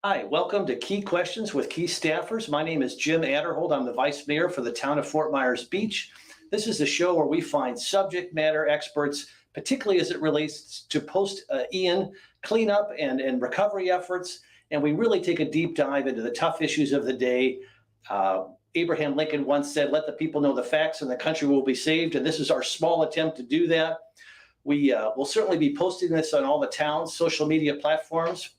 Hi, welcome to Key Questions with Key Staffers. My name is Jim Atterholt. I'm the Vice Mayor for the town of Fort Myers Beach. This is a show where we find subject matter experts, particularly as it relates to post-Ian cleanup and recovery efforts. And we really take a deep dive into the tough issues of the day. Abraham Lincoln once said, "Let the people know the facts and the country will be saved." And this is our small attempt to do that. We will certainly be posting this on all the town's social media platforms.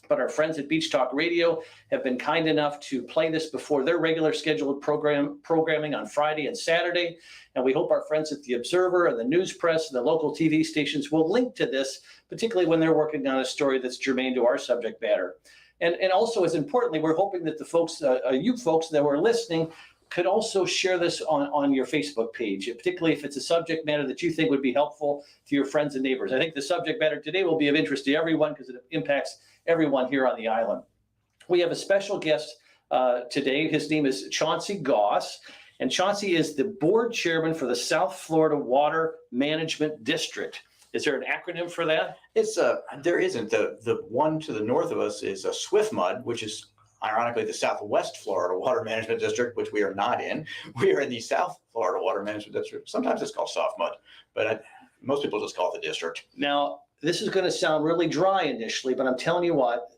But our friends at Beach Talk Radio have been kind enough to play this before their regular scheduled programming on Friday and Saturday. And we hope our friends at the Observer and the News Press and the local TV stations will link to this, particularly when they're working on a story that's germane to our subject matter. And also, as importantly, we're hoping that the folks, you folks that were listening, could also share this on your Facebook page, particularly if it's a subject matter that you think would be helpful to your friends and neighbors. I think the subject matter today will be of interest to everyone because it impacts everyone here on the island. We have a special guest today. His name is Chauncey Goss, and Chauncey is the board chairman for the South Florida Water Management District. Is there an acronym for that? There isn't. The one to the north of us is a SWIFMUD, which is ironically the Southwest Florida Water Management District, which we are not in. We are in the South Florida Water Management District. Sometimes it's called SOFMUD, but most people just call it the district. Now, this is going to sound really dry initially, but I'm telling you what,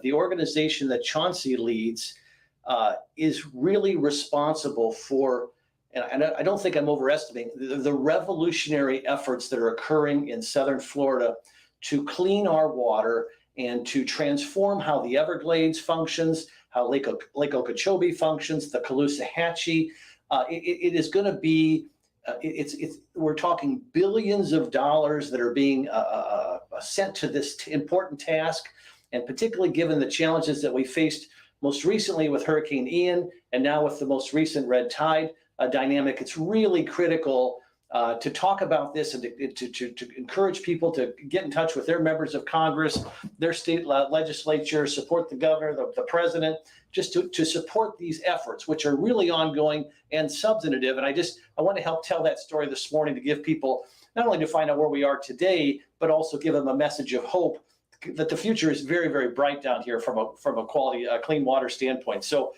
the organization that Chauncey leads is really responsible for, and I don't think I'm overestimating, the revolutionary efforts that are occurring in Southern Florida to clean our water and to transform how the Everglades functions, how Lake Okeechobee functions, the Caloosahatchee. It is going to be, we're talking billions of dollars that are being sent to this important task, and particularly given the challenges that we faced most recently with Hurricane Ian and now with the most recent red tide dynamic, it's really critical to talk about this and to encourage people to get in touch with their members of Congress, their state legislature, support the governor, the president, just to support these efforts, which are really ongoing and substantive. And I want to help tell that story this morning to give people not only to find out where we are today, but also give them a message of hope that the future is very, very bright down here from a quality, clean water standpoint. So,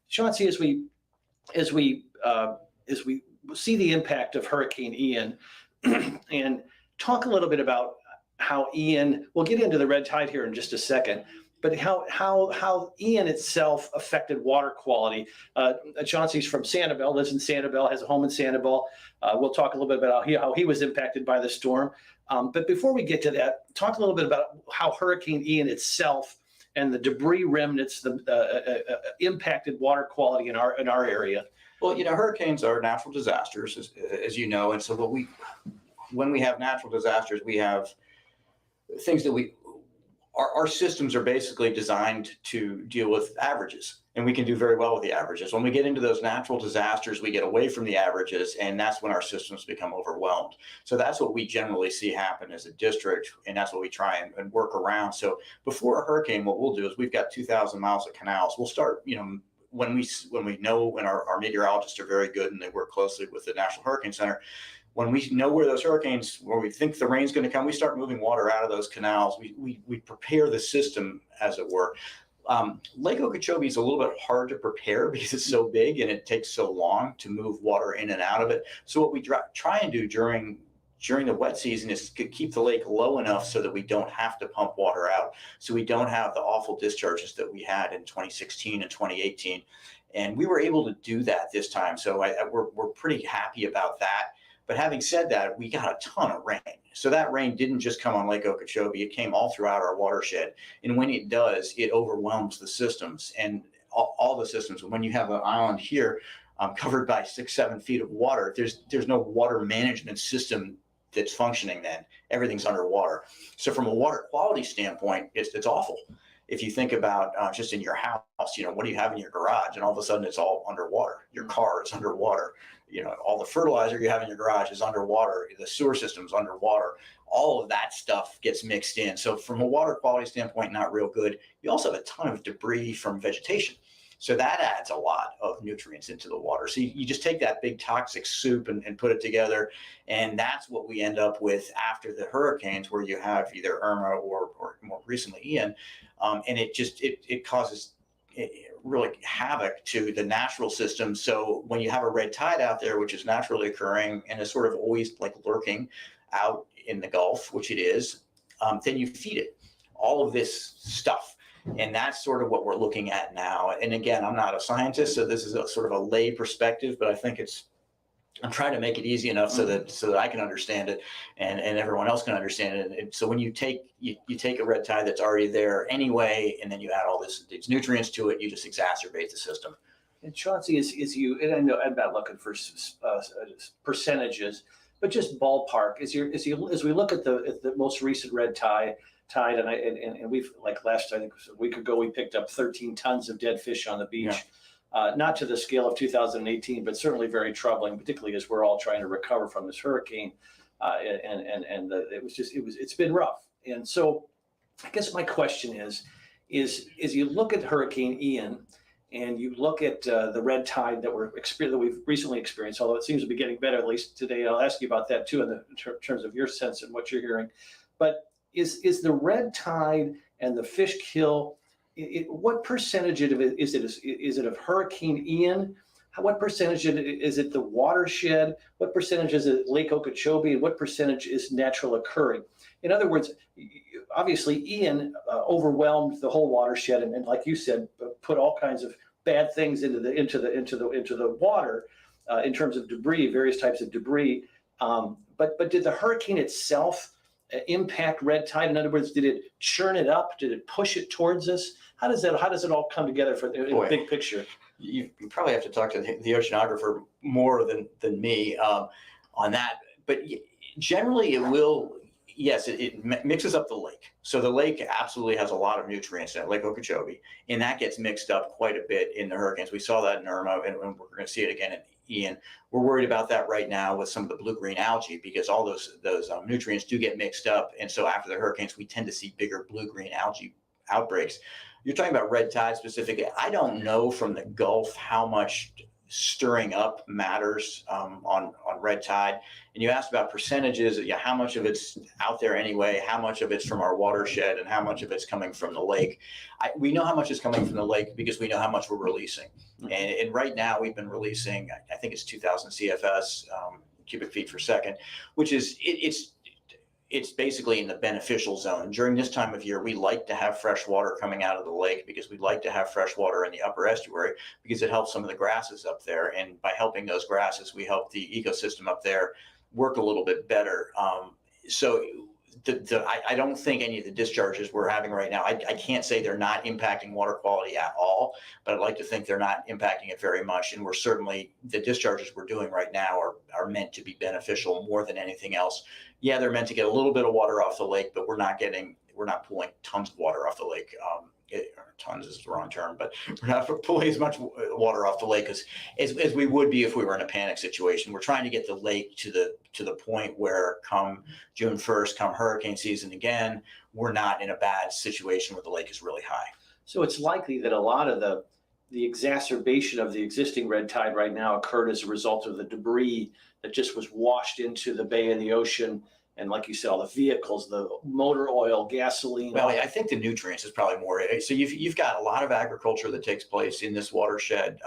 Chauncey, as we see the impact of Hurricane Ian and talk a little bit about how Ian, we'll get into the red tide here in just a second, but how Ian itself affected water quality. Chauncey's from Sanibel, lives in Sanibel, has a home in Sanibel. We'll talk a little bit about how he was impacted by the storm. But before we get to that, talk a little bit about how Hurricane Ian itself and the debris remnants impacted water quality in our area. Well, hurricanes are natural disasters, as you know, and so when we have natural disasters, we have things that our systems are basically designed to deal with averages, and we can do very well with the averages. When we get into those natural disasters, we get away from the averages, and that's when our systems become overwhelmed. So that's what we generally see happen as a district, and that's what we try and work around. So before a hurricane, what we'll do is we've got 2,000 miles of canals. We'll start, when we know, and our meteorologists are very good and they work closely with the National Hurricane Center, when we know where those hurricanes, where we think the rain's going to come, we start moving water out of those canals. We prepare the system, as it were. Lake Okeechobee is a little bit hard to prepare because it's so big and it takes so long to move water in and out of it. So what we try and do during the wet season is to keep the lake low enough so that we don't have to pump water out. So we don't have the awful discharges that we had in 2016 and 2018. And we were able to do that this time. So we're pretty happy about that. But having said that, we got a ton of rain. So that rain didn't just come on Lake Okeechobee. It came all throughout our watershed. And when it does, it overwhelms the systems and all the systems. When you have an island here covered by 6-7 feet of water, there's no water management system that's functioning then. Everything's underwater. So from a water quality standpoint, it's awful. If you think about just in your house, what do you have in your garage? And all of a sudden it's all underwater. Your car is underwater. All the fertilizer you have in your garage is underwater. The sewer system's underwater. All of that stuff gets mixed in. So from a water quality standpoint, not real good. You also have a ton of debris from vegetation. So that adds a lot of nutrients into the water. So you just take that big toxic soup and put it together. And that's what we end up with after the hurricanes, where you have either Irma or more recently Ian, and it causes really havoc to the natural system. So when you have a red tide out there, which is naturally occurring and is sort of always like lurking out in the Gulf, which it is, then you feed it all of this stuff. And that's sort of what we're looking at now. And again, I'm not a scientist, so this is a sort of a lay perspective, but I think I'm trying to make it easy enough so that I can understand it and everyone else can understand it. And so when you take a red tide that's already there anyway, and then you add all these nutrients to it, you just exacerbate the system. And Chauncey, and I know I'm not looking for percentages, but just ballpark. As we look at the most recent red tide, and we've, like last, I think a week ago, we picked up 13 tons of dead fish on the beach. Yeah. Not to the scale of 2018, but certainly very troubling, particularly as we're all trying to recover from this hurricane. It's been rough. And so I guess my question is you look at Hurricane Ian and you look at the red tide that we've recently experienced, although it seems to be getting better, at least today. I'll ask you about that too in terms of your sense and what you're hearing. But is the red tide and the fish kill, what percentage of it is it of Hurricane Ian? What percentage is it the watershed? What percentage is it Lake Okeechobee? And what percentage is natural occurring? In other words, obviously Ian overwhelmed the whole watershed, and like you said, put all kinds of bad things into the water in terms of debris, various types of debris. But did the hurricane itself impact red tide? In other words, did it churn it up? Did it push it towards us? How does it all come together in the big picture? You probably have to talk to the oceanographer more than me on that. But generally, it will. Yes, it mixes up the lake. So the lake absolutely has a lot of nutrients in it, Lake Okeechobee, and that gets mixed up quite a bit in the hurricanes. We saw that in Irma, and we're going to see it again in Ian. We're worried about that right now with some of the blue-green algae because all those nutrients do get mixed up, and so after the hurricanes, we tend to see bigger blue-green algae outbreaks. You're talking about red tide specifically. I don't know from the Gulf how much stirring up matters on red tide. And you asked about percentages, how much of it's out there anyway, how much of it's from our watershed, and how much of it's coming from the lake. We know how much is coming from the lake because we know how much we're releasing. And right now we've been releasing, I think it's 2,000 CFS, cubic feet per second, which is, it's basically in the beneficial zone. During this time of year, we like to have fresh water coming out of the lake because we'd like to have fresh water in the upper estuary because it helps some of the grasses up there. And by helping those grasses, we help the ecosystem up there work a little bit better. So I don't think any of the discharges we're having right now, I can't say they're not impacting water quality at all, but I'd like to think they're not impacting it very much. And we're certainly, the discharges we're doing right now are meant to be beneficial more than anything else. Yeah, they're meant to get a little bit of water off the lake, but we're not pulling tons of water off the lake. Tons is the wrong term, but we're not pulling as much water off the lake as we would be if we were in a panic situation. We're trying to get the lake to the point where come June 1st, come hurricane season again, we're not in a bad situation where the lake is really high. So it's likely that a lot of the exacerbation of the existing red tide right now occurred as a result of the debris that just was washed into the bay and the ocean. And like you said, all the vehicles, the motor oil, gasoline. Well, I think the nutrients is probably more. So you've got a lot of agriculture that takes place in this watershed.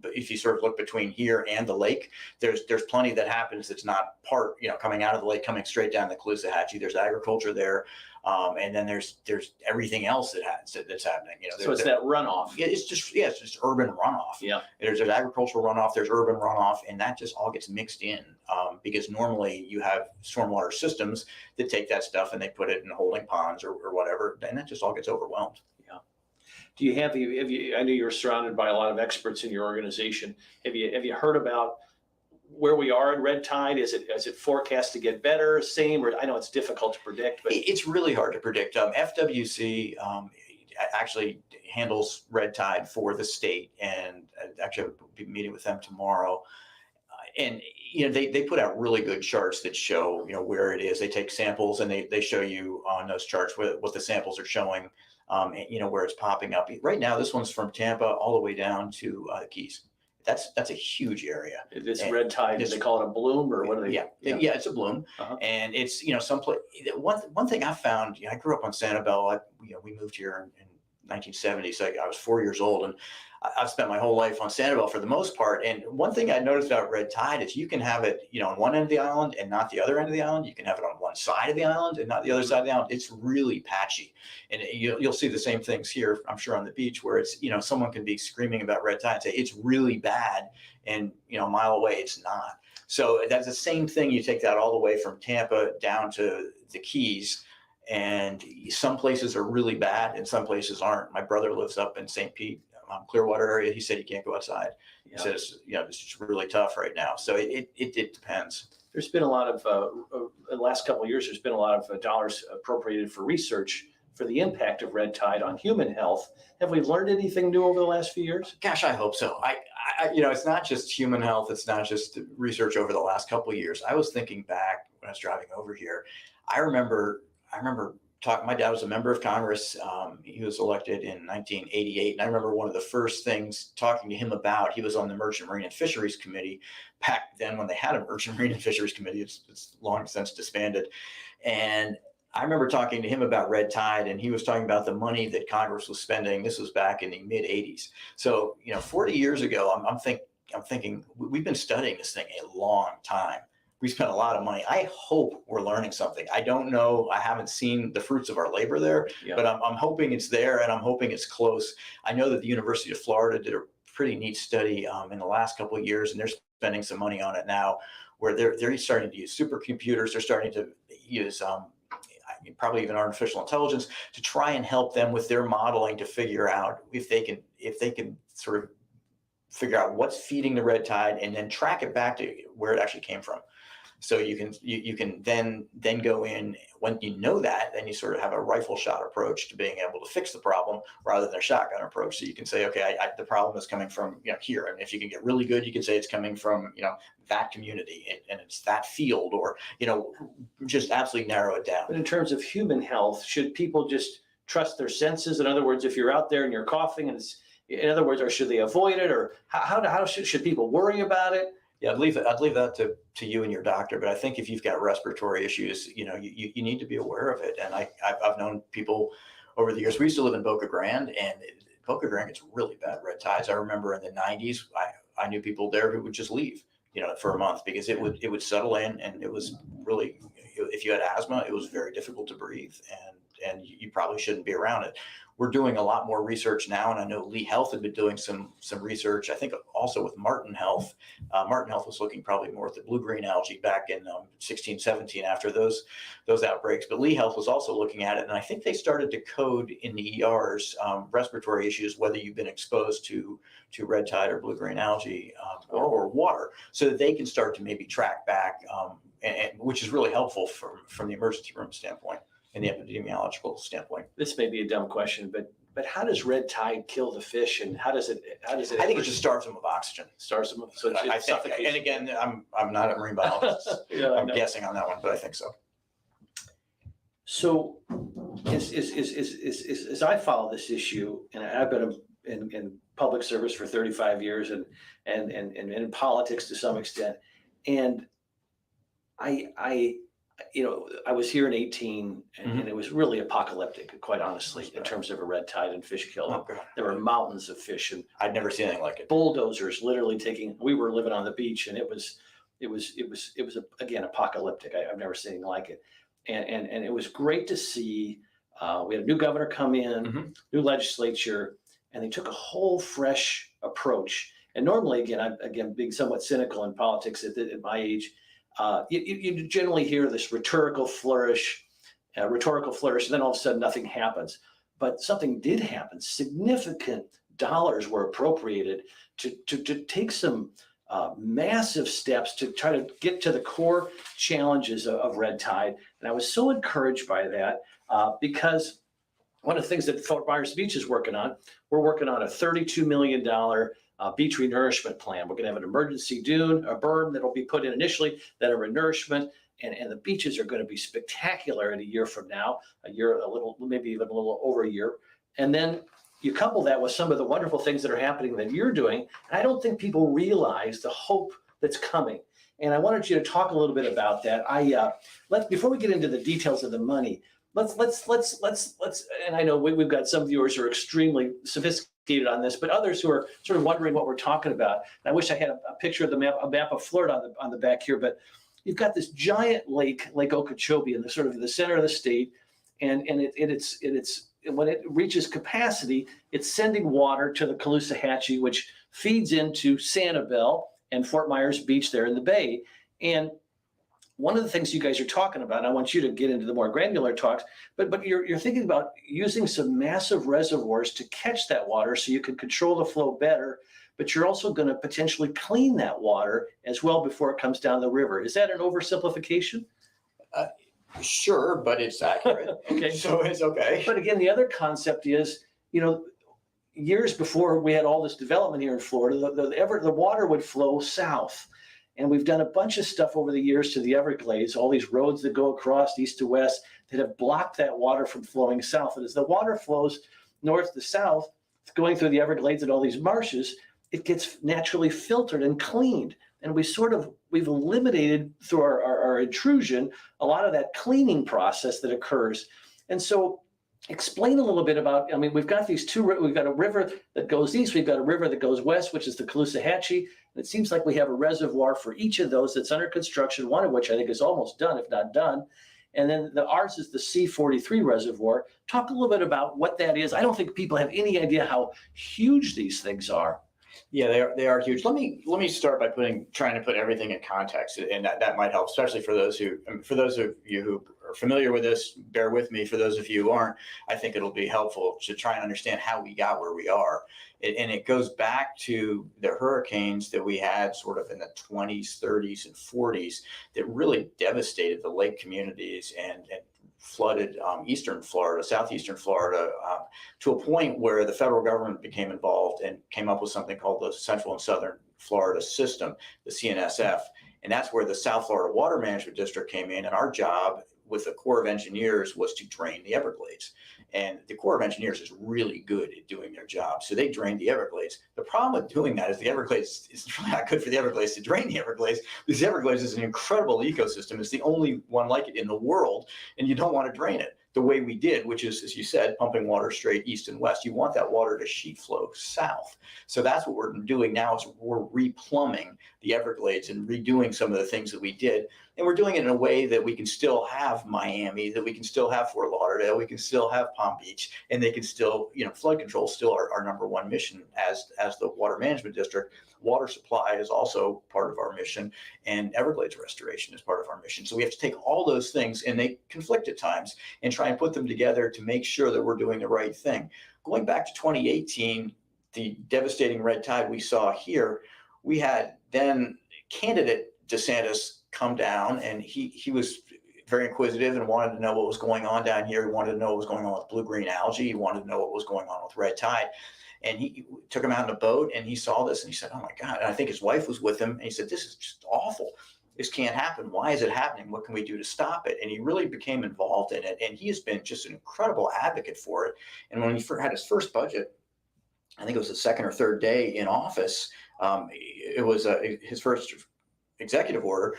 If you sort of look between here and the lake, there's plenty that happens that's not part, coming out of the lake, coming straight down the Caloosahatchee. There's agriculture there. And then there's everything else that's happening. So it's that runoff. It's just urban runoff. Yeah. There's agricultural runoff, there's urban runoff, and that just all gets mixed in because normally you have stormwater systems that take that stuff and they put it in holding ponds or whatever, and that just all gets overwhelmed. Yeah. Do you have you? I know you're surrounded by a lot of experts in your organization. Have you heard about where we are in red tide? Is it forecast to get better, same, or I know it's difficult to predict, but it's really hard to predict. FWC actually handles red tide for the state, and actually I'll be meeting with them tomorrow. And they put out really good charts that show where it is. They take samples and they show you on those charts what the samples are showing, where it's popping up. Right now, this one's from Tampa all the way down to the Keys. that's a huge area. This And red tide, do this- they call it a bloom or what are they? Yeah, it's a bloom. Uh-huh. And it's, someplace, one thing I found, I grew up on Sanibel. We moved here in 1970, so I was 4 years old, and I've spent my whole life on Sanibel for the most part. And one thing I noticed about red tide is you can have it, on one end of the island and not the other end of the island. You can have it on one side of the island and not the other side of the island. It's really patchy. And you'll see the same things here, I'm sure, on the beach, where it's, someone can be screaming about red tide and say it's really bad, and a mile away it's not. So that's the same thing. You take that all the way from Tampa down to the Keys, and some places are really bad and some places aren't. My brother lives up in St. Pete, Clearwater area. He said he can't go outside. He says, it's just really tough right now. So it depends. There's been a lot of, the last couple of years, there's been a lot of dollars appropriated for research for the impact of red tide on human health. Have we learned anything new over the last few years? Gosh, I hope so. I it's not just human health. It's not just research over the last couple of years. I was thinking back when I was driving over here. I remember talking. My dad was a member of Congress. He was elected in 1988, and I remember one of the first things talking to him about. He was on the Merchant Marine and Fisheries Committee back then when they had a Merchant Marine and Fisheries Committee. It's long since disbanded, and I remember talking to him about red tide, and he was talking about the money that Congress was spending. This was back in the mid 80s. So, 40 years ago, I'm thinking we've been studying this thing a long time. We spent a lot of money. I hope we're learning something. I don't know. I haven't seen the fruits of our labor there, but I'm hoping it's there, and I'm hoping it's close. I know that the University of Florida did a pretty neat study in the last couple of years, and they're spending some money on it now, where they're starting to use supercomputers. They're starting to use probably even artificial intelligence to try and help them with their modeling to figure out if they can sort of figure out what's feeding the red tide and then track it back to where it actually came from. So you can then go in when you know that, then you sort of have a rifle shot approach to being able to fix the problem rather than a shotgun approach. So you can say, okay, the problem is coming from here, and if you can get really good, you can say it's coming from that community and it's that field, or just absolutely narrow it down. But in terms of human health, should people just trust their senses? In other words, if you're out there and you're coughing, and in other words, or should they avoid it, or how should people worry about it? Yeah, I'd leave that to you and your doctor. But I think if you've got respiratory issues, you need to be aware of it. And I've known people over the years. We used to live in Boca Grande, and Boca Grande gets really bad red tides. I remember in the 90s, I knew people there who would just leave, for a month because it would settle in, and it was really, if you had asthma, it was very difficult to breathe, and you probably shouldn't be around it. We're doing a lot more research now, and I know Lee Health had been doing some research, I think also with Martin Health. Martin Health was looking probably more at the blue-green algae back in 16, 17 after those outbreaks. But Lee Health was also looking at it, and I think they started to code in the ERs respiratory issues, whether you've been exposed to red tide or blue-green algae or water, so that they can start to maybe track back, and which is really helpful from the emergency room standpoint and the epidemiological standpoint. This may be a dumb question, but how does red tide kill the fish, and how does it? I think it just starves them of oxygen. Starves them. So I think, and again, I'm not a marine biologist. I'm guessing on that one, but I think so. So, as I follow this issue, and I've been in public service for 35 years, and in politics to some extent, and I was here in 18, and it was really apocalyptic, quite honestly, in terms of a red tide and fish killing. Oh, God. There were mountains of fish, and I'd never seen anything like it. Bulldozers literally we were living on the beach, and it was again apocalyptic. I've never seen anything like it, and it was great to see. We had a new governor come in, new legislature, and they took a whole fresh approach. And normally, again, being somewhat cynical in politics at my age, you generally hear this rhetorical flourish, and then all of a sudden nothing happens. But something did happen. Significant dollars were appropriated to take some massive steps to try to get to the core challenges of red tide. And I was so encouraged by that because one of the things that Fort Myers Beach is working on, we're working on a $32 million beach renourishment plan. We're going to have an emergency dune, a berm that'll be put in initially, then a renourishment, and the beaches are going to be spectacular in a year from now, maybe even a little over a year. And then, you couple that with some of the wonderful things that are happening that you're doing, and I don't think people realize the hope that's coming. And I wanted you to talk a little bit about that. Let's before we get into the details of the money, let's and I know we've got some viewers who are extremely sophisticated on this, but others who are sort of wondering what we're talking about. And I wish I had a picture of the map, a map of Florida on the back here, but you've got this giant lake, Lake Okeechobee, in the sort of the center of the state, and it's when it reaches capacity, it's sending water to the Caloosahatchee, which feeds into Sanibel and Fort Myers Beach there in the bay. And one of the things you guys are talking about, and I want you to get into the more granular talks, but you're thinking about using some massive reservoirs to catch that water so you can control the flow better, but you're also going to potentially clean that water as well before it comes down the river. Is that an oversimplification? Sure, but it's accurate. Okay. So it's okay. But again, the other concept is, years before we had all this development here in Florida, the water would flow south. And we've done a bunch of stuff over the years to the Everglades, all these roads that go across east to west that have blocked that water from flowing south. And as the water flows north to south, going through the Everglades and all these marshes, it gets naturally filtered and cleaned. And we've eliminated through our intrusion a lot of that cleaning process that occurs. And so explain a little bit about, we've got we've got a river that goes east, we've got a river that goes west, which is the Caloosahatchee. And it seems like we have a reservoir for each of those that's under construction, one of which I think is almost done, if not done. And then ours is the C43 reservoir. Talk a little bit about what that is. I don't think people have any idea how huge these things are. Yeah, they are huge. Let me start by trying to put everything in context, and that might help, especially for those of you who are familiar with this. Bear with me. For those of you who aren't, I think it'll be helpful to try and understand how we got where we are. And it goes back to the hurricanes that we had sort of in the 20s, 30s, and 40s that really devastated the lake communities and flooded eastern Florida, southeastern Florida, to a point where the federal government became involved and came up with something called the Central and Southern Florida System, the CNSF. And that's where the South Florida Water Management District came in. And our job with the Corps of Engineers was to drain the Everglades. And the Corps of Engineers is really good at doing their job. So they drained the Everglades. The problem with doing that is the Everglades, it's really not good for the Everglades to drain the Everglades, because the Everglades is an incredible ecosystem. It's the only one like it in the world, and you don't want to drain it the way we did, which is, as you said, pumping water straight east and west. You want that water to sheet flow south. So that's what we're doing now, is we're replumbing the Everglades and redoing some of the things that we did. And we're doing it in a way that we can still have Miami, that we can still have Fort Lauderdale, we can still have Palm Beach, and they can still, flood control is still our number one mission as the Water Management District. Water supply is also part of our mission, and Everglades restoration is part of our mission. So we have to take all those things, and they conflict at times, and try and put them together to make sure that we're doing the right thing. Going back to 2018, the devastating red tide we saw here, we had then candidate DeSantis come down, and he was very inquisitive and wanted to know what was going on down here. He wanted to know what was going on with blue-green algae. He wanted to know what was going on with red tide. And he took him out in a boat, and he saw this, and he said, "Oh my God." And I think his wife was with him, and he said, "This is just awful. This can't happen. Why is it happening? What can we do to stop it?" And he really became involved in it. And he has been just an incredible advocate for it. And when he had his first budget, I think it was the second or third day in office, it was his first executive order.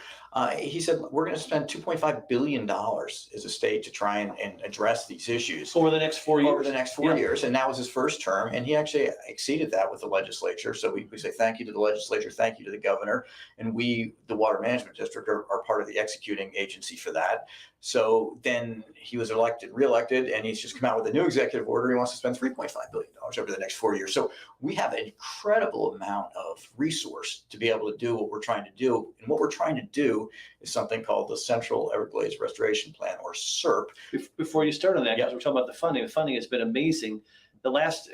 He said, "We're going to spend $2.5 billion as a state to try and address these issues over the next 4 years. Over the next 4 years. And that was his first term. And he actually exceeded that with the legislature. So we say thank you to the legislature, thank you to the governor. And we, the Water Management District, are part of the executing agency for that. So then he was reelected, and he's just come out with a new executive order. He wants to spend $3.5 billion over the next 4 years. So we have an incredible amount of resource to be able to do what we're trying to do. And what we're trying to do is something called the Central Everglades Restoration Plan, or SERP. Before you start on that, because we're talking about the funding has been amazing. The last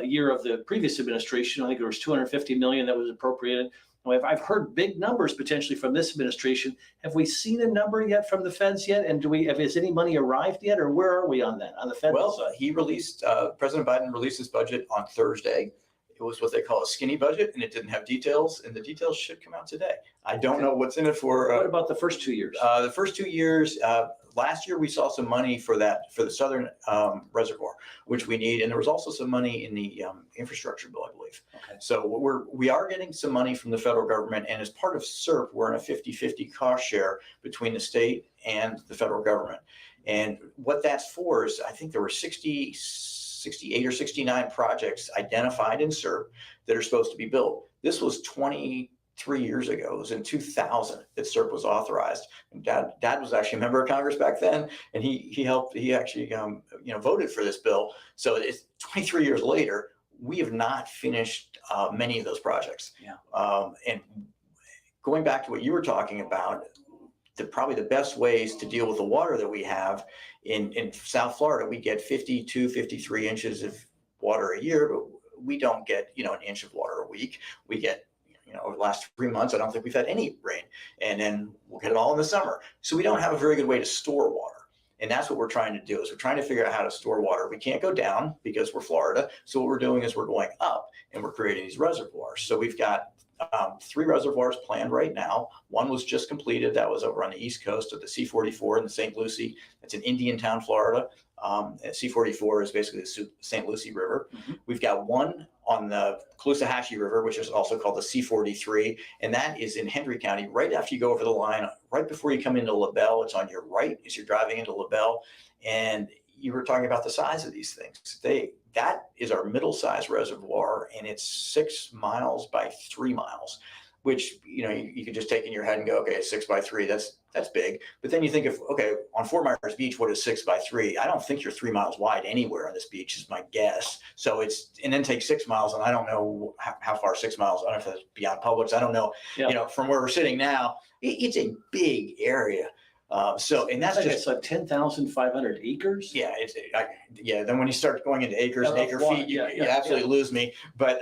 year of the previous administration, I think there was $250 million that was appropriated. I've heard big numbers potentially from this administration. Have we seen a number yet from the feds yet? And has any money arrived yet, or where are we on that, on the federal side? He released, President Biden released his budget on Thursday. It was what they call a skinny budget, and it didn't have details, and the details should come out today. I don't know what's in it for. What about the first 2 years? The first 2 years, last year we saw some money for the southern reservoir, which we need, and there was also some money in the infrastructure bill, I believe. Okay. So we are getting some money from the federal government, and as part of SERP, we're in a 50-50 cost share between the state and the federal government. And what that's for is, I think there were 68 or 69 projects identified in SERP that are supposed to be built. This was 23 years ago. It was in 2000 that SERP was authorized. And Dad was actually a member of Congress back then, and he actually voted for this bill. So it's 23 years later. We have not finished many of those projects. Yeah. And going back to what you were talking about, probably the best ways to deal with the water that we have in South Florida, we get 52, 53 inches of water a year, but we don't get, an inch of water a week. We get, over the last 3 months, I don't think we've had any rain, and then we'll get it all in the summer. So we don't have a very good way to store water. And that's what we're trying to do, is we're trying to figure out how to store water. We can't go down because we're Florida. So what we're doing is we're going up and we're creating these reservoirs. So we've got 3 reservoirs planned right now. One was just completed. That was over on the east coast of the C-44 in the St. Lucie. That's in Indiantown, Florida. C-44 is basically the St. Lucie River. Mm-hmm. We've got one on the Caloosahatchee River, which is also called the C-43, and that is in Hendry County, right after you go over the line, right before you come into LaBelle. It's on your right as you're driving into LaBelle. And you were talking about the size of these things. That is our middle-sized reservoir, and it's 6 miles by 3 miles, which you could just take in your head and go, okay, 6 by 3, that's big. But then you think of, okay, on Fort Myers Beach, what is 6 by 3? I don't think you're 3 miles wide anywhere on this beach, is my guess. So and then take 6 miles, and I don't know how far 6 miles. I don't know if that's beyond Publix. I don't know. Yeah. From where we're sitting now, it's a big area. And that's it's like 10,500 acres. Yeah, Then when you start going into acres and acre feet, you absolutely lose me. But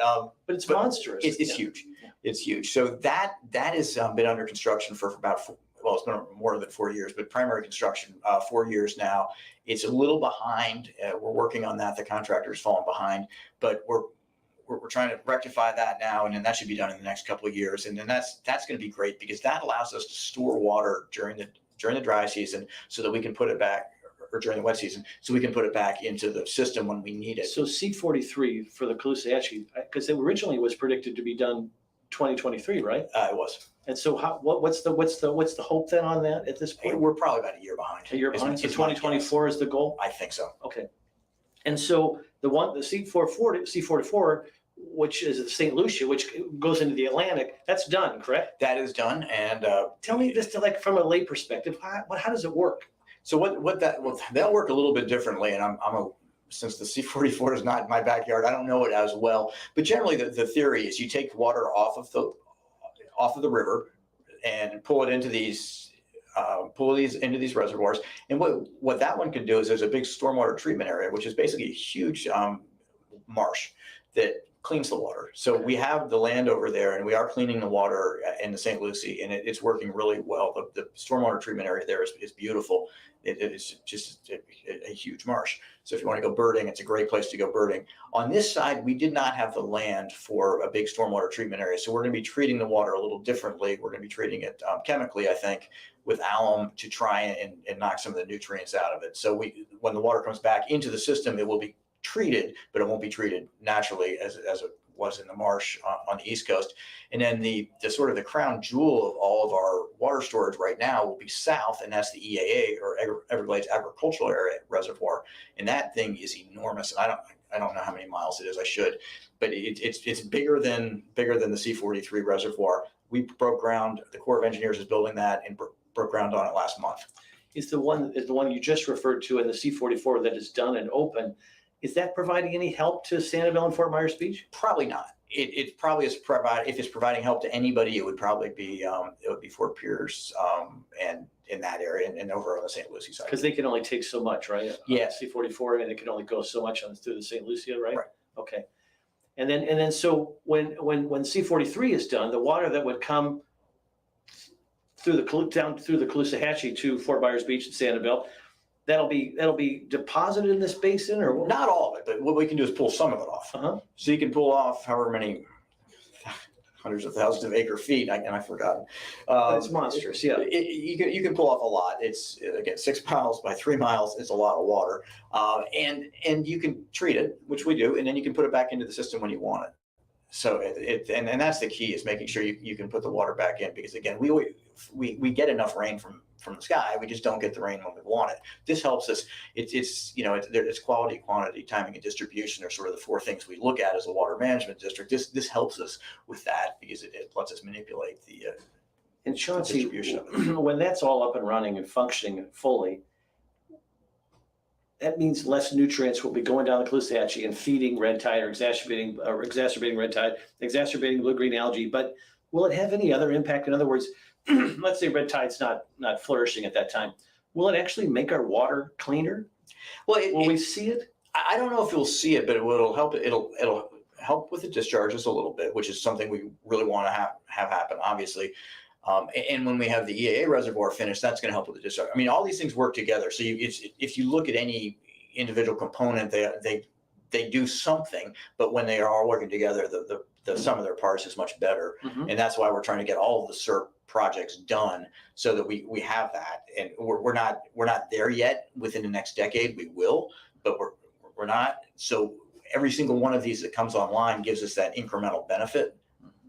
it's monstrous. It's huge. Yeah. It's huge. So that has been under construction for about it's been more than 4 years, but primary construction 4 years now. It's a little behind. We're working on that. The contractor's fallen behind, but we're trying to rectify that now, and then that should be done in the next couple of years. And then that's going to be great, because that allows us to store water during the dry season, so that we can put it back, or during the wet season, so we can put it back into the system when we need it. So C-43 for the Caloosahatchee, because it originally was predicted to be done 2023, right? It was. And so what's the hope then on that at this point? We're probably about a year behind. A year behind. So 2024 is the goal? I think so. Okay. And so the C-44, which is the St. Lucie, which goes into the Atlantic, that's done, correct? That is done. And tell me this, from a lay perspective, how does it work? So that'll work a little bit differently. And since the C-44 is not in my backyard, I don't know it as well. But generally, the theory is you take water off of the river and pull it into these reservoirs. And what that one can do is, there's a big stormwater treatment area, which is basically a huge marsh that cleans the water. So we have the land over there, and we are cleaning the water in the St. Lucie, and it's working really well. The stormwater treatment area there is beautiful. It's just a huge marsh. So if you want to go birding, it's a great place to go birding. On this side, we did not have the land for a big stormwater treatment area. So we're going to be treating the water a little differently. We're going to be treating it chemically, I think, with alum, to try and knock some of the nutrients out of it. So when the water comes back into the system, it will be treated, but it won't be treated naturally as it was in the marsh on the East Coast. And then the sort of the crown jewel of all of our water storage right now will be south, and that's the EAA, or Everglades Agricultural Area Reservoir. And that thing is enormous. I don't know how many miles it is. I should, but it's bigger than the C-43 reservoir. We broke ground. The Corps of Engineers is building that, and broke ground on it last month. Is the one you just referred to in the C-44 that is done and open? Is that providing any help to Sanibel and Fort Myers Beach? Probably not. It probably is if it's providing help to anybody, it would probably be Fort Pierce and in that area, and over on the St. Lucie side. Because they can only take so much, right? Yeah. C-44, and it can only go so much through the St. Lucie, right? Right. Okay. And then so when C-43 is done, the water that would come down through the Caloosahatchee to Fort Myers Beach and Sanibel, that'll be deposited in this basin, or what? Not all of it, but what we can do is pull some of it off. Uh-huh. So you can pull off however many hundreds of thousands of acre feet, and I've forgotten. But it's monstrous, yeah. You can pull off a lot. It's again 6 miles by 3 miles. It's a lot of water, and you can treat it, which we do, and then you can put it back into the system when you want it. So and that's the key, is making sure you can put the water back in, because again, we get enough rain from the sky. We just don't get the rain when we want it. This helps us. It's quality, quantity, timing, and distribution are sort of the 4 things we look at as a water management district. This helps us with that, because it lets us manipulate the And Chauncey, distribution of it. when that's all up and running and functioning fully, that means less nutrients will be going down the Caloosahatchee and feeding red tide, or exacerbating red tide, exacerbating blue-green algae. But will it have any other impact? In other words, let's say red tide's not flourishing at that time. Will it actually make our water cleaner? Well, Will we see it? I don't know if you'll see it, but it'll help. It'll help with the discharges a little bit, which is something we really want to have happen, obviously. And when we have the EAA reservoir finished, that's going to help with the discharge. I mean, all these things work together. So if you look at any individual component, they do something, but when they are all working together, the sum of their parts is much better. Mm-hmm. And that's why we're trying to get all of the SERP projects done, so that we have that. And we're not there yet. Within the next decade, we will, but we're not. So every single one of these that comes online gives us that incremental benefit.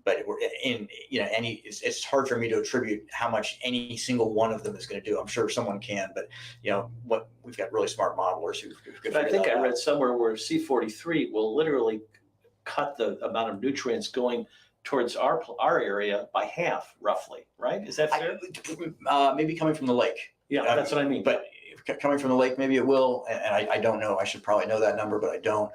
But we're in, it's hard for me to attribute how much any single one of them is going to do. I'm sure someone can, but we've got really smart modelers who could. But I think I read somewhere where C43 will literally cut the amount of nutrients going towards our area by half, roughly. Right? Is that fair? Maybe coming from the lake. Yeah, that's what I mean. But coming from the lake, maybe it will, and I don't know. I should probably know that number, but I don't.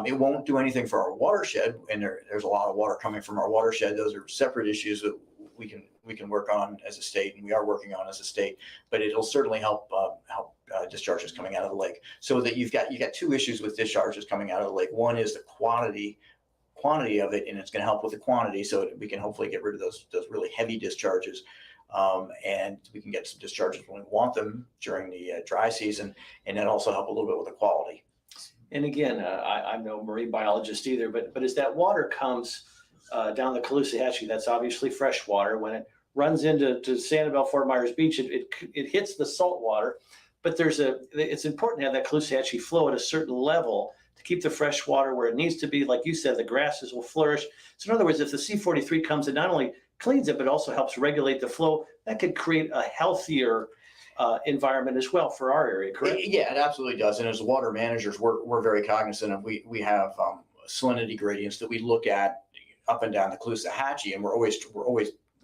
It won't do anything for our watershed, and there's a lot of water coming from our watershed. Those are separate issues that we can work on as a state, and we are working on as a state. But it'll certainly help discharges coming out of the lake. So that you got 2 issues with discharges coming out of the lake. One is the quantity of it, and it's going to help with the quantity, so we can hopefully get rid of those really heavy discharges. And we can get some discharges when we want them during the dry season, and then also help a little bit with the quality. And again, I'm no marine biologist either, but as that water comes down the Caloosahatchee, that's obviously fresh water. When it runs into Sanibel, Fort Myers Beach, it hits the salt water. But it's important to have that Caloosahatchee flow at a certain level to keep the fresh water where it needs to be. Like you said, the grasses will flourish. So in other words, if the C43 comes, it not only cleans it, but also helps regulate the flow. That could create a healthier environment as well for our area, correct? Yeah, it absolutely does. And as water managers, we're very cognizant of, we have salinity gradients that we look at up and down the Caloosahatchee, and we're always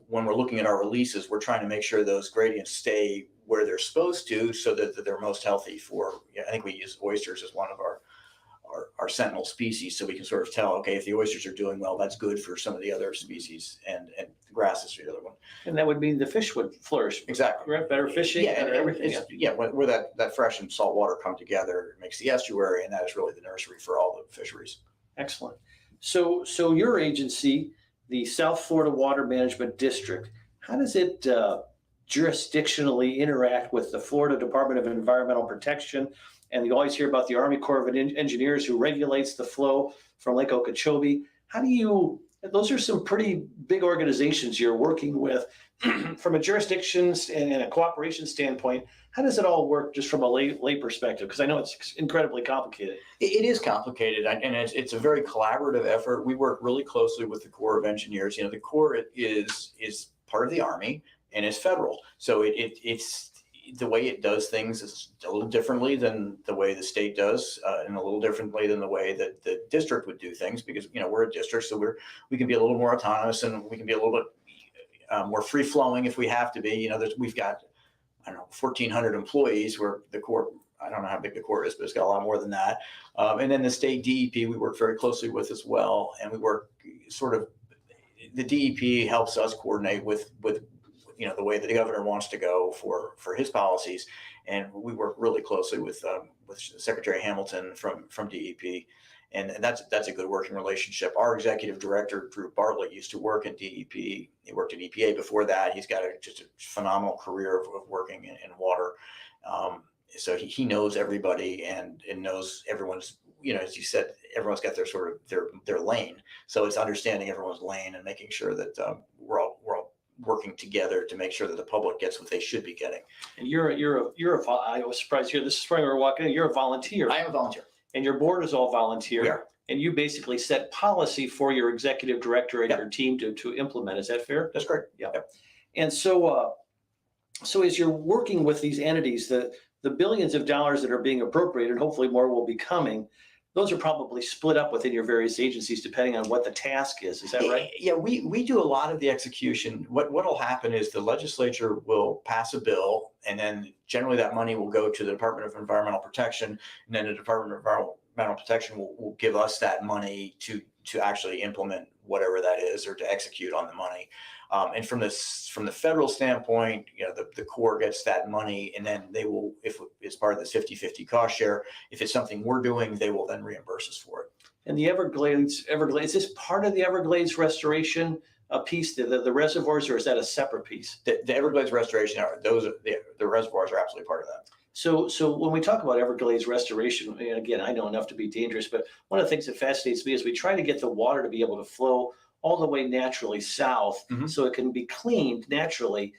when we're looking at our releases, we're trying to make sure those gradients stay where they're supposed to, so that they're most healthy for. I think we use oysters as one of our sentinel species, so we can sort of tell, okay, if the oysters are doing well, that's good for some of the other species, and the grasses are the other one. And that would mean the fish would flourish. Exactly. Correct? Better fishing, better everything. Where that fresh and salt water come together, it makes the estuary, and that is really the nursery for all the fisheries. Excellent. So your agency, the South Florida Water Management District, how does it jurisdictionally interact with the Florida Department of Environmental Protection? And you always hear about the Army Corps of Engineers, who regulates the flow from Lake Okeechobee. Those are some pretty big organizations you're working with. From a jurisdictions and a cooperation standpoint, how does it all work just from a lay perspective? Because I know it's incredibly complicated. It is complicated, and it's a very collaborative effort. We work really closely with the Corps of Engineers. The Corps is part of the Army and is federal. So it's the way it does things is a little differently than the way the state does, and a little differently than the way that the district would do things, because we're a district, so we can be a little more autonomous, and we can be a little bit more free flowing if we have to be. We've got 1,400 employees, where the Corps, I don't know how big the Corps is, but it's got a lot more than that. And then the state DEP we work very closely with as well, and we work the DEP helps us coordinate with the way that the governor wants to go for his policies, and we work really closely with Secretary Hamilton from DEP, and that's a good working relationship. Our executive director, Drew Bartlett, used to work at DEP. He worked at EPA before that. He's got just a phenomenal career of working in water, so he knows everybody and knows everyone's as you said, everyone's got their sort of their lane. So it's understanding everyone's lane and making sure that we're all working together to make sure that the public gets what they should be getting. And I was surprised here this spring we were walking in, you're a volunteer. I am a volunteer. And your board is all volunteer. We are. And you basically set policy for your executive director and Yep. your team to implement. Is that fair? That's correct. Yeah. Yep. And so as you're working with these entities, the billions of dollars that are being appropriated, and hopefully more will be coming, those are probably split up within your various agencies depending on what the task is. Is that right? Yeah, we do a lot of the execution. What'll happen is the legislature will pass a bill, and then generally that money will go to the Department of Environmental Protection, and then the Department of Environmental Protection will give us that money to actually implement whatever that is or to execute on the money. And from the federal standpoint, the Corps gets that money, and then they will, if it's part of this 50-50 cost share, if it's something we're doing, they will then reimburse us for it. And the Everglades, is this part of the Everglades restoration piece, the reservoirs, or is that a separate piece? The Everglades restoration, the reservoirs are absolutely part of that. So when we talk about Everglades restoration, and again, I know enough to be dangerous, but one of the things that fascinates me is we try to get the water to be able to flow all the way naturally south, so it can be cleaned naturally.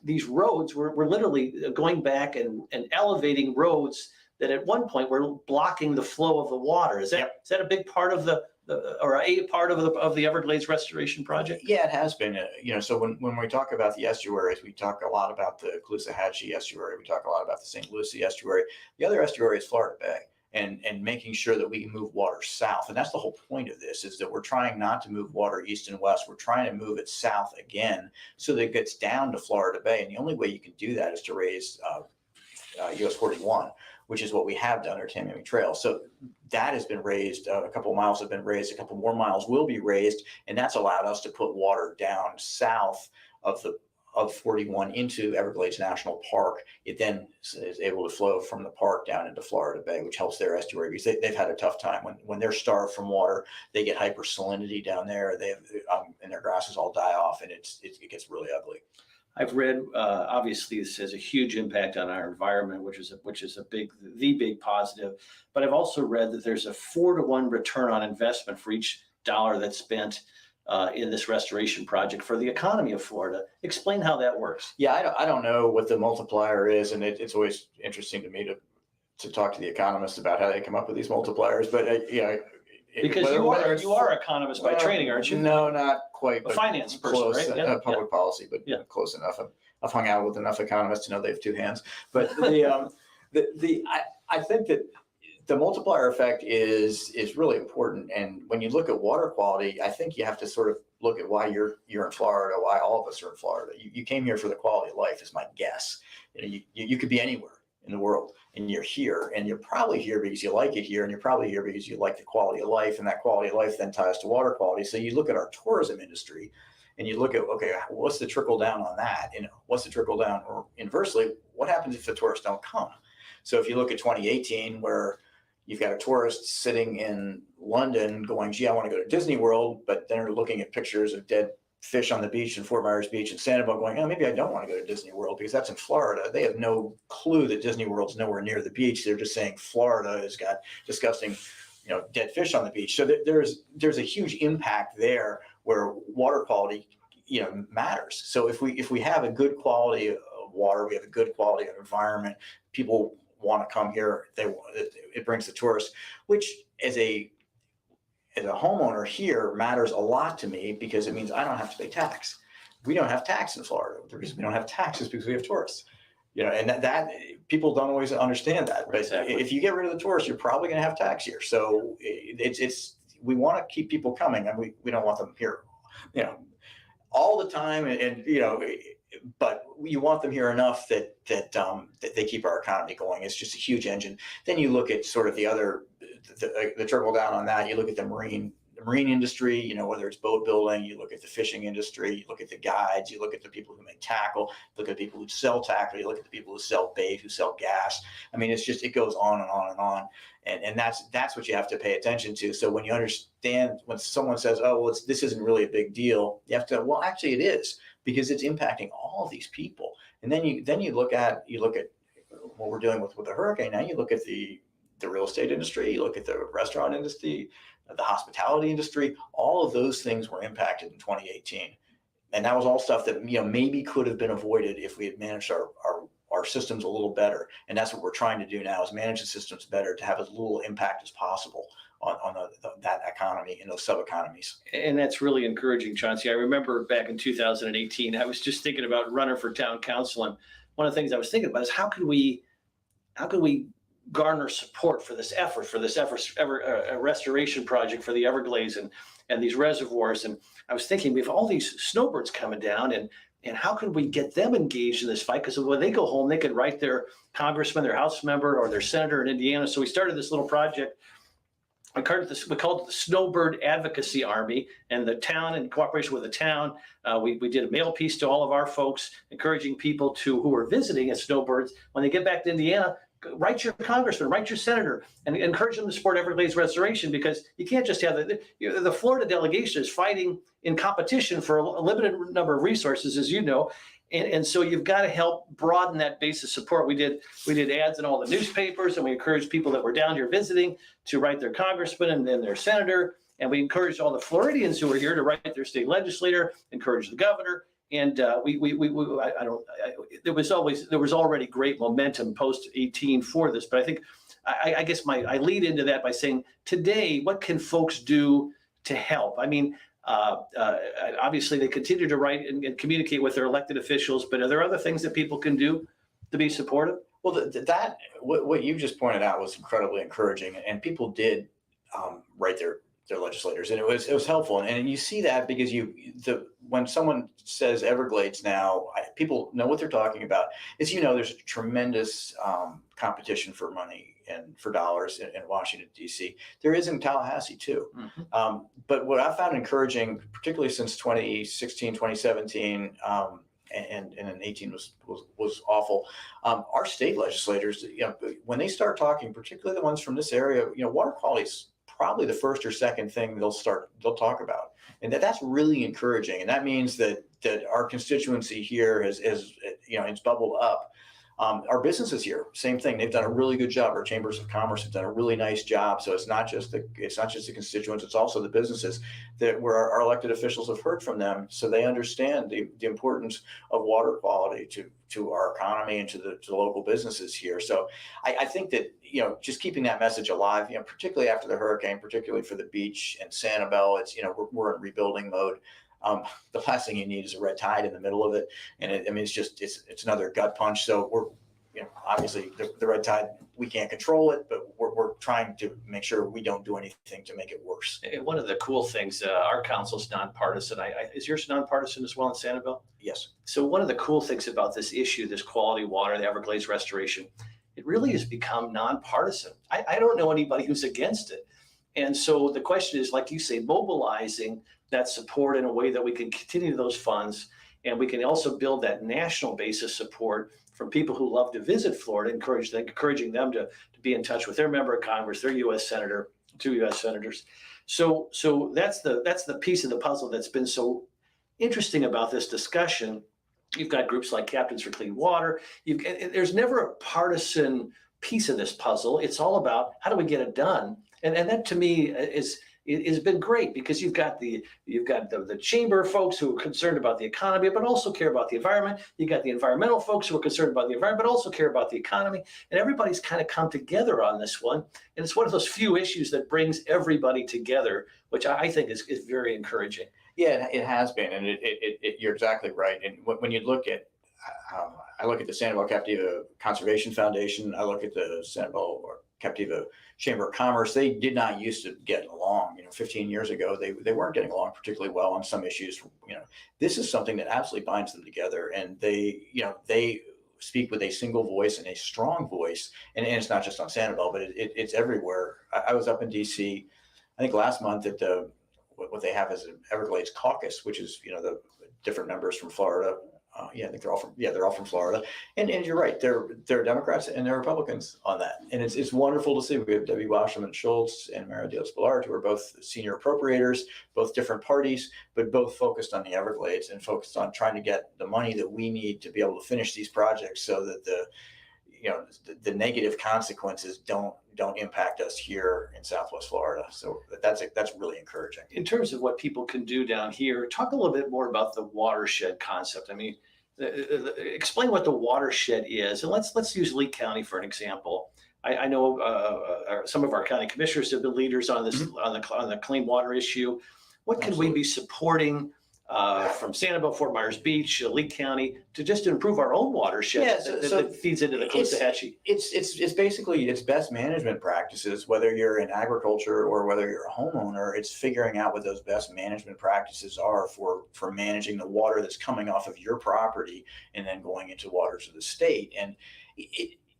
These roads, we're literally going back and elevating roads that at one point were blocking the flow of the water. Is that a big part of a part of the Everglades restoration project? Yeah, it has been. So when we talk about the estuaries, we talk a lot about the Caloosahatchee estuary. We talk a lot about the St. Lucie estuary. The other estuary is Florida Bay. And making sure that we can move water south. And that's the whole point of this, is that we're trying not to move water east and west. We're trying to move it south again so that it gets down to Florida Bay. And the only way you can do that is to raise US 41, which is what we have done our Tamiami Trail. So that has been raised. A couple of miles have been raised. A couple more miles will be raised. And that's allowed us to put water down south of 41 into Everglades National Park. It then is able to flow from the park down into Florida Bay, which helps their estuary, because they've had a tough time when they're starved from water. They get hypersalinity down there. They have, and their grasses all die off, and it gets really ugly. I've read, obviously this has a huge impact on our environment, which is the big positive. But I've also read that there's a 4-to-1 return on investment for each dollar that's spent in this restoration project for the economy of Florida. Explain how that works. Yeah, I don't know what the multiplier is, and it's always interesting to me to talk to the economists about how they come up with these multipliers. But because you are economist by training, aren't you? No, not quite. A finance person, close, right? Yeah, public policy, but close enough. I've hung out with enough economists to know they have two hands. But I think that the multiplier effect is really important. And when you look at water quality, I think you have to sort of look at why you're in Florida, why all of us are in Florida. You came here for the quality of life, is my guess. You could be anywhere in the world, and you're here, and you're probably here because you like it here, and you're probably here because you like the quality of life, and that quality of life then ties to water quality. So you look at our tourism industry, and you look at, okay, what's the trickle down on that? What's the trickle down? Or inversely, what happens if the tourists don't come? So if you look at 2018, where you've got a tourist sitting in London going, gee, I want to go to Disney World, but then they're looking at pictures of dead fish on the beach in Fort Myers Beach and Sanibel going, oh, maybe I don't want to go to Disney World because that's in Florida. They have no clue that Disney World's nowhere near the beach. They're just saying Florida has got disgusting, dead fish on the beach. So there's a huge impact there where water quality, matters. So if we have a good quality of water, we have a good quality of environment, people want to come here. It brings the tourists, which as a homeowner here matters a lot to me, because it means I don't have to pay tax. We don't have tax in Florida. The reason we don't have tax is because we have tourists. And that people don't always understand that. But exactly. If you get rid of the tourists, you're probably going to have tax here. So we want to keep people coming, and we don't want them here, all the time, but you want them here enough that they keep our economy going. It's just a huge engine. Then you look at sort of the trickle down on that. You look at the marine industry, whether it's boat building, you look at the fishing industry, you look at the guides, you look at the people who make tackle, look at people who sell tackle, you look at the people who sell bait, who sell gas. I mean, it goes on and on and on. And that's what you have to pay attention to. So when you understand, when someone says, oh, well, this isn't really a big deal, you have to, well, actually it is, because it's impacting all of these people. And then you look at what we're doing with the hurricane. Now you look at the the real estate industry, you look at the restaurant industry, the hospitality industry, all of those things were impacted in 2018. And that was all stuff that, maybe could have been avoided if we had managed our systems a little better. And that's what we're trying to do now, is manage the systems better to have as little impact as possible on that economy and those sub-economies. And that's really encouraging, Chauncey. I remember back in 2018, I was just thinking about running for town council. And one of the things I was thinking about is how could we garner support for this effort, restoration project for the Everglades and these reservoirs. And I was thinking, we have all these snowbirds coming down, and how could we get them engaged in this fight? Because when they go home, they could write their congressman, their House member, or their senator in Indiana. So we started this little project. We called it the Snowbird Advocacy Army, and the town, in cooperation with the town, we did a mail piece to all of our folks, encouraging people who are visiting as snowbirds, when they get back to Indiana, write your congressman, write your senator, and encourage them to support Everglades restoration, because you can't just have the Florida delegation is fighting in competition for a limited number of resources, as you know. And so you've got to help broaden that base of support. We did ads in all the newspapers, and we encouraged people that were down here visiting to write their congressman and then their senator. And we encouraged all the Floridians who were here to write their state legislator, encourage the governor. And there was already great momentum post 18 for this. But I think, I guess I lead into that by saying, today, what can folks do to help? I mean, obviously they continue to write and communicate with their elected officials, but are there other things that people can do to be supportive? Well, what you just pointed out was incredibly encouraging, and people did write their legislators, and it was helpful. And you see that because when someone says Everglades now, people know what they're talking about. As you know, there's a tremendous competition for money and for dollars in Washington, D.C. There is in Tallahassee too. Mm-hmm. But what I found encouraging, particularly since 2016, 2017, and in 18 was awful. Our state legislators, when they start talking, particularly the ones from this area, water quality is probably the first or second thing they'll talk about, and that's really encouraging. And that means that our constituency here it's bubbled up. Our businesses here, same thing. They've done a really good job. Our chambers of commerce have done a really nice job. So it's not just the constituents; it's also the businesses where our elected officials have heard from them, so they understand the importance of water quality to our economy and to the local businesses here. So I think that just keeping that message alive, particularly after the hurricane, particularly for the beach and Sanibel, it's we're in rebuilding mode. The last thing you need is a red tide in the middle of it, and it's another gut punch. So we're obviously the red tide, we can't control it, but we're trying to make sure we don't do anything to make it worse. And one of the cool things, our council's nonpartisan. Is yours nonpartisan as well in Sanibel? Yes. So one of the cool things about this issue, this quality water, the Everglades restoration, it really has become nonpartisan. I don't know anybody who's against it. And so the question is, like you say, mobilizing that support in a way that we can continue those funds, and we can also build that national base of support from people who love to visit Florida, encouraging them to be in touch with their member of Congress, their U.S. senator, 2 U.S. senators. So that's the piece of the puzzle that's been so interesting about this discussion. You've got groups like Captains for Clean Water. There's never a partisan piece of this puzzle. It's all about how do we get it done, and that to me has been great, because you've got the chamber folks who are concerned about the economy, but also care about the environment. You got the environmental folks who are concerned about the environment, but also care about the economy. And everybody's kind of come together on this one. And it's one of those few issues that brings everybody together, which I think is very encouraging. Yeah, it has been, and you're exactly right. And when you look at, I look at the Sanibel Captiva Conservation Foundation, I look at the Sanibel Captiva Chamber of Commerce. They did not used to get along. 15 years ago, they weren't getting along particularly well on some issues. This is something that absolutely binds them together, and they speak with a single voice and a strong voice. And it's not just on Sanibel, but it's everywhere. I was up in D.C. I think last month at what they have as an Everglades caucus, which is the different members from Florida. I think they're all from Florida, and you're right. They're Democrats and they're Republicans on that, and it's wonderful to see. We have Debbie Wasserman Schultz and Mara Diaz-Balart, who are both senior appropriators, both different parties, but both focused on the Everglades and focused on trying to get the money that we need to be able to finish these projects, so that the negative consequences don't impact us here in Southwest Florida. So that's really encouraging. In terms of what people can do down here, talk a little bit more about the watershed concept. I mean, explain what the watershed is, and let's use Lee County for an example. I know some of our county commissioners have been leaders on this on the clean water issue. What can we be supporting from Sanibel, Fort Myers Beach, Lee County to just improve our own watershed that feeds into the Caloosahatchee? It's basically it's best management practices, whether you're in agriculture or whether you're a homeowner. It's figuring out what those best management practices are for managing the water that's coming off of your property and then going into waters of the state. And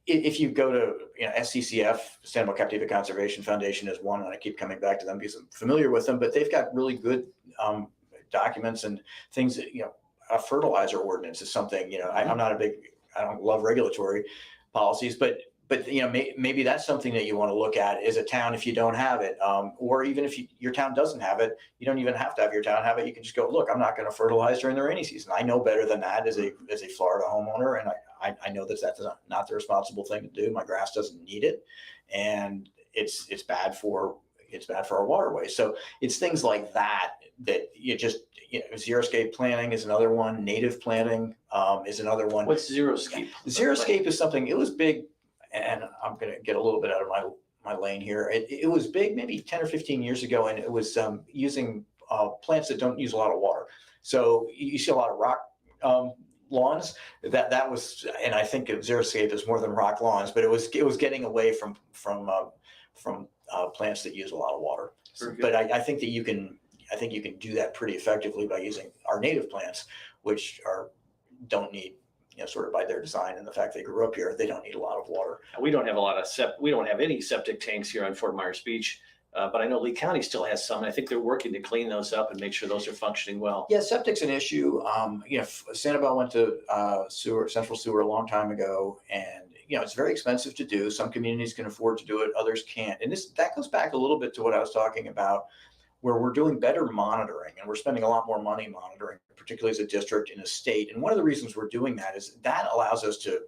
if you go to SCCF, Sanibel Captiva Conservation Foundation is one, and I keep coming back to them because I'm familiar with them, but they've got really good documents and things that, a fertilizer ordinance is something, I don't love regulatory policies, but maybe that's something that you want to look at as a town if you don't have it, or even if your town doesn't have it, you don't even have to have your town have it. You can just go, look, I'm not going to fertilize during the rainy season. I know better than that as a Florida homeowner, and I know that's not the responsible thing to do. My grass doesn't need it, and it's bad for our waterways. So it's things like that you just, xeriscape planting is another one. Native planting is another one. What's xeriscape? Xeriscape is something, it was big, and I'm going to get a little bit out of my lane here. It was big maybe 10 or 15 years ago, and it was using plants that don't use a lot of water. So you see a lot of rock lawns. That was, and I think xeriscape is more than rock lawns, but it was getting away from plants that use a lot of water. But I think that you can do that pretty effectively by using our native plants, which don't need, sort of by their design and the fact they grew up here, they don't need a lot of water. We don't have any septic tanks here on Fort Myers Beach, but I know Lee County still has some, and I think they're working to clean those up and make sure those are functioning well. Yeah, septic's an issue. Sanibel went to central sewer a long time ago, and it's very expensive to do. Some communities can afford to do it, others can't. And that goes back a little bit to what I was talking about, where we're doing better monitoring, and we're spending a lot more money monitoring, particularly as a district in a state. And one of the reasons we're doing that is that allows us to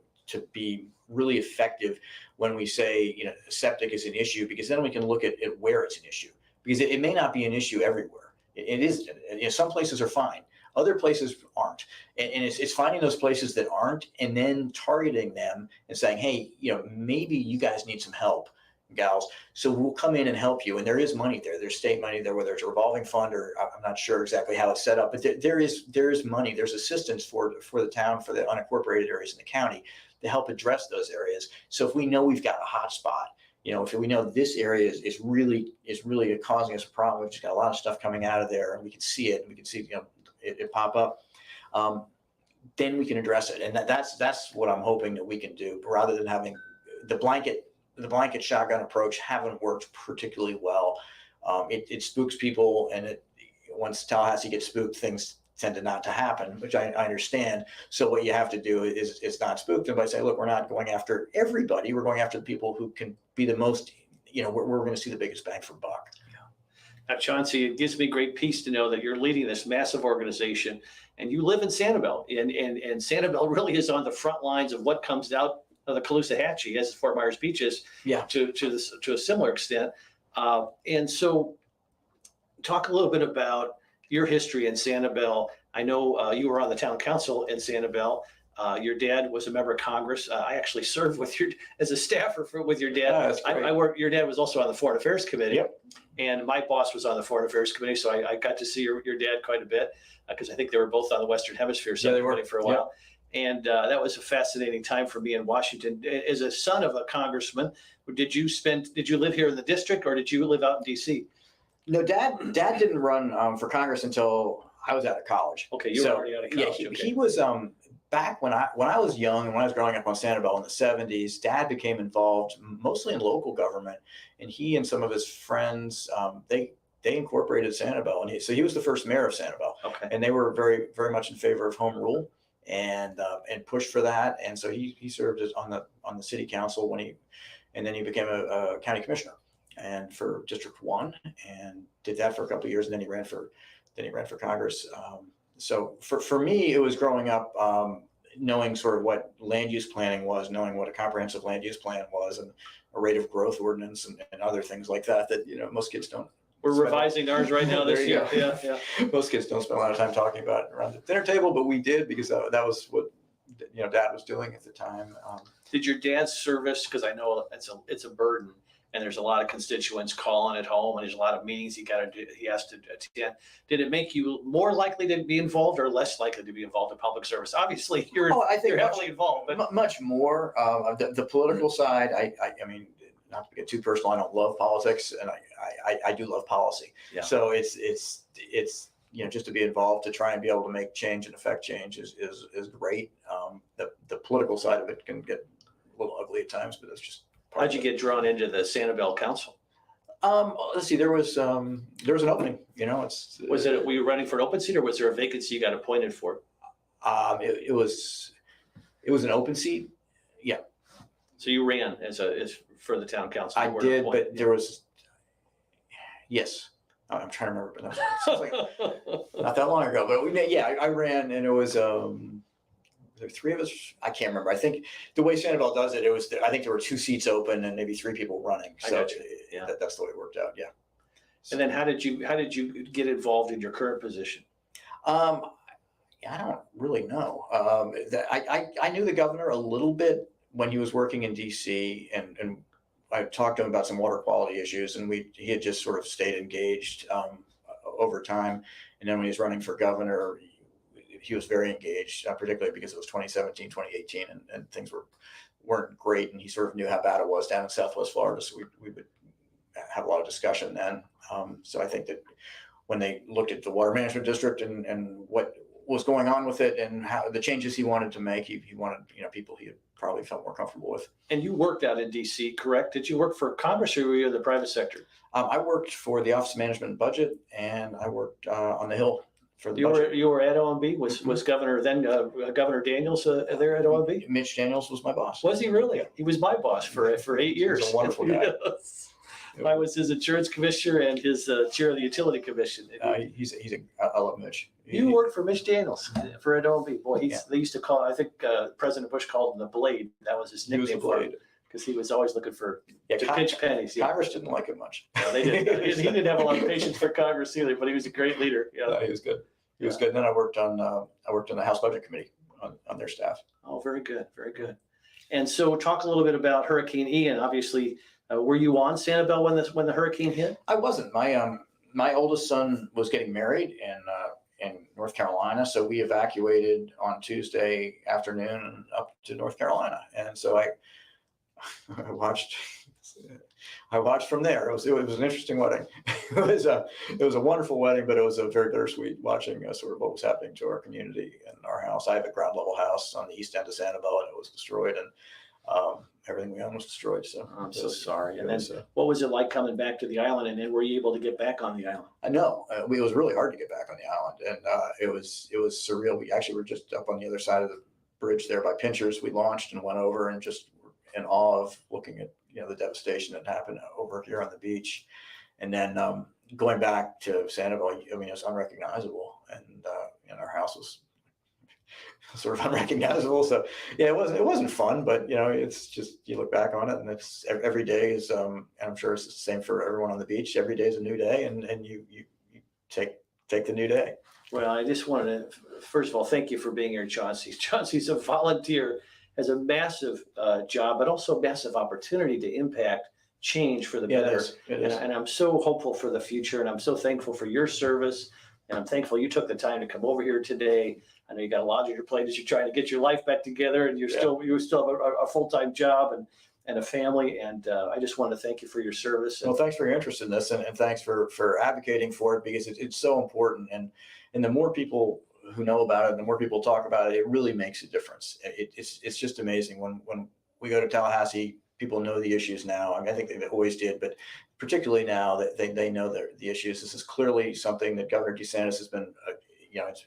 be really effective when we say, septic is an issue, because then we can look at where it's an issue, because it may not be an issue everywhere. It is, some places are fine. Other places aren't. And it's finding those places that aren't and then targeting them and saying, hey, maybe you guys need some help, gals. So we'll come in and help you. And there is money there. There's state money there, whether it's a revolving fund or I'm not sure exactly how it's set up, but there is money. There's assistance for the town, for the unincorporated areas in the county to help address those areas. So if we know we've got a hot spot, if we know this area is really causing us a problem, we've just got a lot of stuff coming out of there and we can see it and we can see, it pop up, then we can address it. And that's what I'm hoping that we can do, rather than having the blanket shotgun approach haven't worked particularly well. It spooks people, and once Tallahassee gets spooked, things tend to not to happen, which I understand. So what you have to do is not spook them by saying, look, we're not going after everybody. We're going after the people who can be the most, we're going to see the biggest bang for buck. Now, Chauncey, it gives me great peace to know that you're leading this massive organization, and you live in Sanibel, and Sanibel really is on the front lines of what comes out of the Caloosahatchee, as Fort Myers Beach is, to a similar extent. And so, talk a little bit about your history in Sanibel. I know you were on the town council in Sanibel. Your dad was a member of Congress. I actually served as a staffer with your dad. Your dad was also on the Foreign Affairs Committee. Yep. And my boss was on the Foreign Affairs Committee, so I got to see your dad quite a bit, because I think they were both on the Western Hemisphere Subcommittee for a while. Yep. And that was a fascinating time for me in Washington. As a son of a congressman, did you live here in the district, or did you live out in D.C.? No, Dad didn't run for Congress until I was out of college. Okay, you were already out of college. Yeah, he was back when I was young, when I was growing up on Sanibel in the 70s. Dad became involved mostly in local government, and he and some of his friends they incorporated Sanibel, and so he was the first mayor of Sanibel. Okay. And they were very, very much in favor of home rule and pushed for that. And so he served on the city council and then he became a county commissioner and for District 1, and did that for a couple of years, and then he ran for Congress. So for me, it was growing up knowing sort of what land use planning was, knowing what a comprehensive land use plan was, and a rate of growth ordinance and other things like that, most kids don't. We're revising ours right now this year. Go. Yeah. Most kids don't spend a lot of time talking about it around the dinner table, but we did, because that was what, Dad was doing at the time. Did your dad service, because I know it's a burden, and there's a lot of constituents calling at home, and there's a lot of meetings he has to attend. Did it make you more likely to be involved or less likely to be involved in public service? Obviously, you're heavily involved, but much more. The political side, I mean, not to get too personal, I don't love politics, and I do love policy. Yeah. So it's just to be involved, to try and be able to make change and affect change is great. The political side of it can get a little ugly at times, but it's just. How'd you get drawn into the Sanibel Council? Let's see. There was an opening. Were you running for an open seat, or was there a vacancy you got appointed for? It was an open seat. Yeah. So you ran for the town council. I did, but there was. Yes, I'm trying to remember, but that sounds like not that long ago. But I ran, and it was. There were three of us. I can't remember. I think the way Sanibel does it, I think there were 2 seats open and maybe 3 people running. So that's the way it worked out. Yeah. And then how did you get involved in your current position? I don't really know. I knew the governor a little bit when he was working in DC, and I talked to him about some water quality issues, and he had just sort of stayed engaged over time. And then when he was running for governor, he was very engaged, particularly because it was 2017, 2018, and things weren't great. And he sort of knew how bad it was down in Southwest Florida. So we would have a lot of discussion then. So I think that when they looked at the water management district and what was going on with it and how the changes he wanted to make, he wanted, people he had probably felt more comfortable with. And you worked out in DC, correct? Did you work for Congress, or were you in the private sector? I worked for the Office of Management and Budget, and I worked on the Hill. You were at OMB. Was Governor Governor Daniels there at OMB? Mitch Daniels was my boss. Was he really? Yeah. He was my boss for 8 years. He's a wonderful guy. Yes. I was his insurance commissioner and his chair of the utility commission. I love Mitch. You worked for Mitch Daniels for at OMB. Boy, they used to call. I think President Bush called him the Blade. That was his nickname for him, because he was always looking to pinch pennies. Yeah. Congress didn't like him much. No, they didn't. He didn't have a lot of patience for Congress either, but he was a great leader. Yeah, no, he was good. He was good. And then I worked on the House Budget Committee on their staff. Oh, very good, very good. And so, talk a little bit about Hurricane Ian. Obviously, were you on Sanibel when the hurricane hit? I wasn't. My oldest son was getting married in North Carolina, so we evacuated on Tuesday afternoon up to North Carolina, and so I watched from there. It was an interesting wedding. It was a wonderful wedding, but it was a very bittersweet watching sort of what was happening to our community and our house. I have a ground level house on the east end of Sanibel, and it was destroyed, and everything we owned was destroyed. So I'm so sorry. And then what was it like coming back to the island, and then were you able to get back on the island? I know it was really hard to get back on the island, and it was surreal. We actually were just up on the other side of the bridge there by Pinchers. We launched and went over, and just were in awe of looking at the devastation that happened over here on the beach. And then going back to Sanibel, I mean, it's unrecognizable, and our house was sort of unrecognizable. So yeah, it wasn't fun, but it's just, you look back on it, and it's every day is, and I'm sure it's the same for everyone on the beach. Every day is a new day, and you take the new day. Well, I just wanted to, first of all, thank you for being here, Chauncey. Chauncey's a volunteer, has a massive job, but also massive opportunity to impact change for the better. It is. And I'm so hopeful for the future, and I'm so thankful for your service, and I'm thankful you took the time to come over here today. I know you got a lot on your plate as you're trying to get your life back together, and you still have a full-time job and a family. And I just want to thank you for your service. Well, thanks for your interest in this, and thanks for advocating for it, because it's so important. And the more people who know about it, the more people talk about it, it really makes a difference. It's just amazing when we go to Tallahassee. People know the issues now. I mean, I think they always did, but particularly now that they know the issues. This is clearly something that Governor DeSantis has been,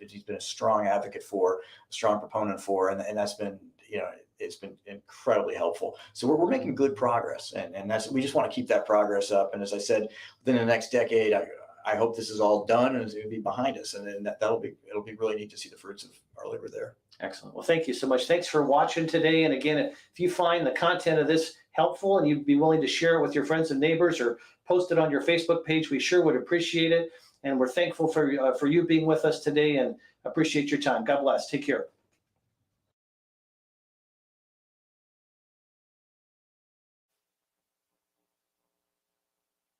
he's been a strong advocate for, a strong proponent for, and that's been, it's been incredibly helpful. So we're making good progress, and we just want to keep that progress up. And as I said, within the next decade, I hope this is all done and it's going to be behind us. And then it'll be really neat to see the fruits of our labor there. Excellent. Well, thank you so much. Thanks for watching today. And again, if you find the content of this helpful and you'd be willing to share it with your friends and neighbors or post it on your Facebook page, we sure would appreciate it. And we're thankful for you being with us today and appreciate your time. God bless. Take care.